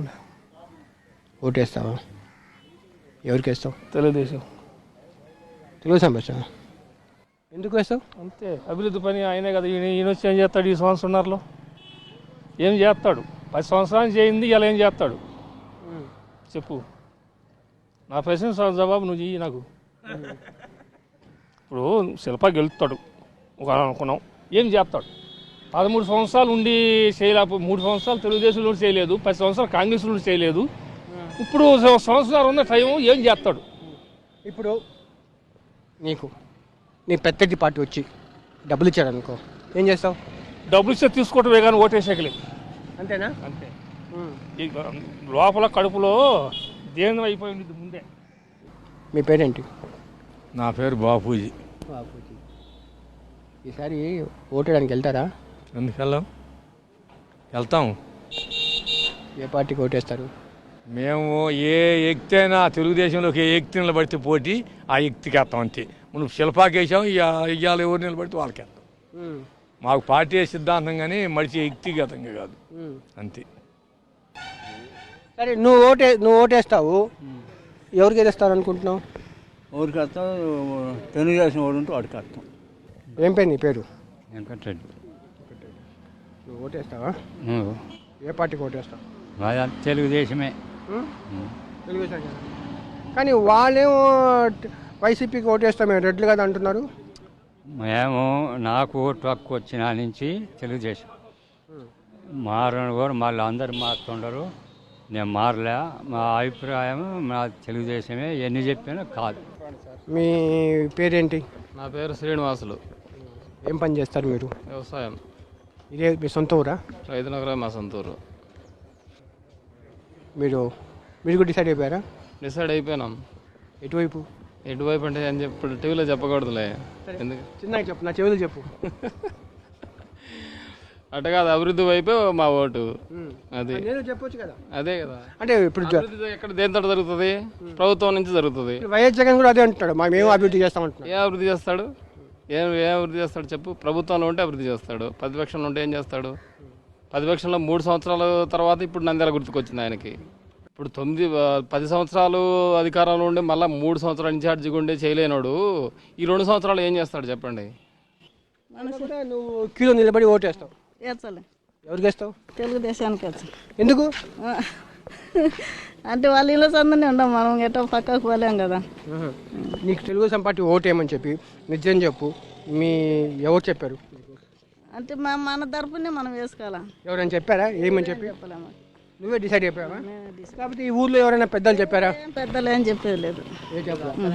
తెలుగుదేశం. ఓటేస్తావా? ఎవరికి వేస్తావు? తెలుగుదేశం. తెలుగుదేశం వేస్తావా? ఎందుకు వేస్తావు? అంతే, అభివృద్ధి పని ఆయనే కదా. ఈయన వచ్చి ఏం చేస్తాడు ఈ సంవత్సరంలో? ఏం చేస్తాడు? 10 సంవత్సరాలు చేయింది, ఇలా ఏం చేస్తాడు చెప్పు. నా ప్రశ్న జవాబు నువ్వు చెయ్యి నాకు. ఇప్పుడు శిల్ప గెలుస్తాడు ఒక అనుకున్నాం, ఏం చేస్తాడు? 13 సంవత్సరాలు ఉండి చేయలేకపో, 3 సంవత్సరాలు తెలుగుదేశంలో చేయలేదు, 10 సంవత్సరాలు కాంగ్రెస్లో చేయలేదు. ఇప్పుడు సంవత్సరాలు ఉన్న టైం ఏం చేస్తాడు? ఇప్పుడు నీ పెద్దటి పార్టీ వచ్చి డబ్బులు ఇచ్చాడు అనుకో, ఏం చేస్తావు? డబ్బులు ఇస్తే తీసుకోవటమే కానీ ఓటేసేయలేదు. అంతేనా? అంతే. లోపల కడుపులో దేని అయిపోయింది ముందే. మీ పేరేంటి? నా పేరు బాపూజీ. బాపూజీ. ఈసారి ఓటేయడానికి వెళ్తారా? ఎందుకు వెళ్ళాం? వెళ్తాం. ఏ పార్టీకి ఓటేస్తారు? మేము ఏ వ్యక్తి అయినా తెలుగుదేశంలోకి ఏ వ్యక్తి నిలబడితే పోటీ ఆ వ్యక్తికి వేస్తాం అంతే. మనం శిల్పాకి వేసాం, ఇవాళ ఎవరు నిలబడితే వాళ్ళకి వేస్తాం. మాకు పార్టీ సిద్ధాంతం కానీ మడిచి వ్యక్తిగతంగా కాదు, అంతే. సరే, నువ్వు ఓటేస్తావు, ఎవరికి వేస్తావు అనుకుంటున్నావు? ఊరికి వస్తాం, తెలుగుదేశం వాడు ఉంటే వాడికి వస్తాం. ఏం పేరు నీ పేరు? వెంకటరెడ్డి. నువ్వు ఓటేస్తావా? ఏ పార్టీకి ఓటేస్తావు? తెలుగుదేశమే. తెలుగుదేశం. కానీ వాళ్ళేమో వైసీపీకి ఓటేస్తాం, మేము రెడ్లు కదా అంటున్నారు. మేము నాకు ఓటు హక్కు వచ్చిన నుంచి తెలుగుదేశం మారని కూడా మళ్ళీ అందరు మారుతుండరు. నేను మారలే. మా అభిప్రాయం మా తెలుగుదేశమే, ఎన్ని చెప్పినా కాదు. మీ పేరేంటి? నా పేరు శ్రీనివాసులు. ఏం పని చేస్తారు మీరు? వ్యవసాయం. ఇదే మీ సొంత ఊరా? రైతునగరం మా సొంతూరు. మీరు కూడా డిసైడ్ అయిపోయారా? డిసైడ్ అయిపోయినాం. ఎటువైపు అంటే అని చెప్పి టీవీలో చెప్పకూడదులే. ఎందుకు? చిన్నగా చెప్పు, నా చెవులు చెప్పు. అట్ట కాదు, అభివృద్ధి వైపే మా ఓటు. అది నేను చెప్పొచ్చు కదా. అదే కదా. అంటే ఇప్పుడు ఎక్కడ దేంతో జరుగుతుంది? ప్రభుత్వం నుంచి జరుగుతుంది. వైఎస్ జగన్ కూడా అదే అంటున్నాడు, మేము అభివృద్ధి చేస్తామంటున్నాడు. ఏ అభివృద్ధి చేస్తాడు? ఏం అభివృద్ధి చేస్తాడు చెప్పు? ప్రభుత్వంలో ఉంటే అభివృద్ధి చేస్తాడు, ప్రతిపక్షంలో ఉంటే ఏం చేస్తాడు? ప్రతిపక్షంలో 3 సంవత్సరాల తర్వాత ఇప్పుడు నంద్యాల గుర్తుకొచ్చింది ఆయనకి. ఇప్పుడు 10 సంవత్సరాలు అధికారంలో ఉండి మళ్ళీ 3 సంవత్సరాలు ఇన్ఛార్జిగా ఉండే చేయలేనాడు. ఈ 2 సంవత్సరాలు ఏం చేస్తాడు చెప్పండి? నువ్వు క్యూలో నిలబడి ఓటేస్తావు. వేస్తాలే. ఎవరికి వేస్తావు? తెలుగుదేశానికి వచ్చి. ఎందుకు? అంటే వాళ్ళ ఇళ్ళ సందనే ఉండం, మనం ఎట్టో పక్కకు పోలేం కదా. నీకు తెలుగుదేశం పార్టీ ఓటేయమని చెప్పి నిజం చెప్పు, ఎవరు చెప్పారు? అంటే మన తరపునే మనం వేసుకోవాలా. ఎవరైనా చెప్పారా ఏమని చెప్పి? చెప్పలేము. నువ్వే డిసైడ్ అయిపోయావా? కాబట్టి ఈ ఊర్లో ఎవరైనా పెద్దలు చెప్పారా? పెద్దలు ఏం చెప్పేది లేదు. ఏ చెప్పారు?